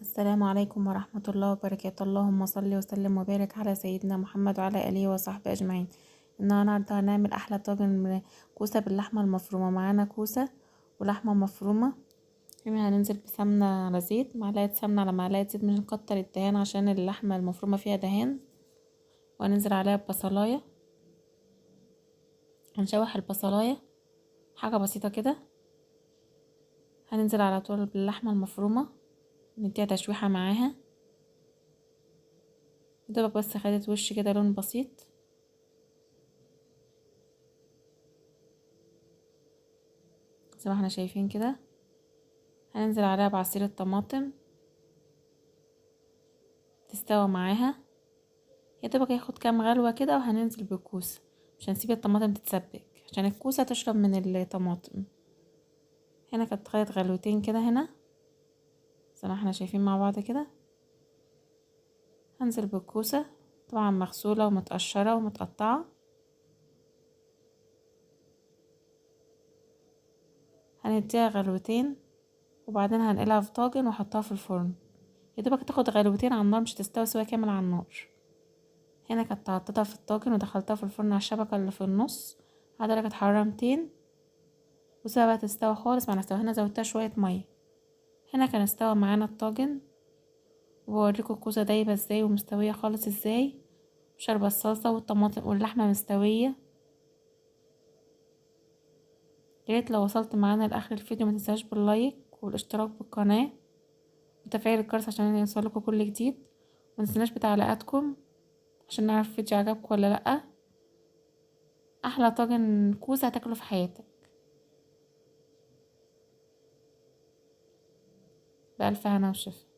السلام عليكم ورحمة الله وبركاته. اللهم صل وسلم وبارك على سيدنا محمد وعلى آله وصحبه أجمعين. النهاردة هنعمل أحلى طاجن كوسة باللحمة المفرومة. معانا كوسة ولحمة مفرومة. هنا هننزل بسمنة على زيت، معلقة سمنة على معلقة زيت، مش هنكتر الدهان عشان اللحمة المفرومة فيها دهان. وهننزل عليها ببصلاية، هنشوح البصلاية حاجة بسيطة كده. هننزل على طول باللحمة المفرومة، نديها تشويحة معاها دوبك بس خدت وش كده لون بسيط. زي ما احنا شايفين كده. هننزل عليها بعصير الطماطم تستوى معاها، يا دوبك هياخد كام غلوة كده. وهننزل بالكوسة، مش هنسيب الطماطم تتسبك عشان الكوسة تشرب من الطماطم. هنا كانت خدت غلوتين كده هنا زي ما احنا شايفين مع بعض كده. هنزل بالكوسة طبعا مغسولة ومتقشرة ومتقطعة. هنديها غلوتين وبعدين هنقلها في طاجن واحطها في الفرن. يا دوبك تاخد غلوتين على النار، مش هتستوي سوا كامل على النار. هنا كنت حطيتها في الطاجن ودخلتها في الفرن على الشبكة اللي في النص على درجة حرارة 200. وسيبها بقى تستوي خالص مع نفسها. هنا زودتها شوية مية. هنا كان استوى معانا الطاجن، وبوريكم الكوسة دايبة ازاي ومستوية خالص ازاي، شاربة الصلصة والطماطم واللحمة مستوية. ياريت لو وصلت معانا لاخر الفيديو متنساش باللايك والاشتراك بالقناة وتفعيل الجرس عشان يوصلكوا كل جديد. متنسناش بتعليقاتكم عشان نعرف الفيديو عجبكم ولا لأ. احلى طاجن كوسة هتاكله في حياتك. بألف هنا وشفا.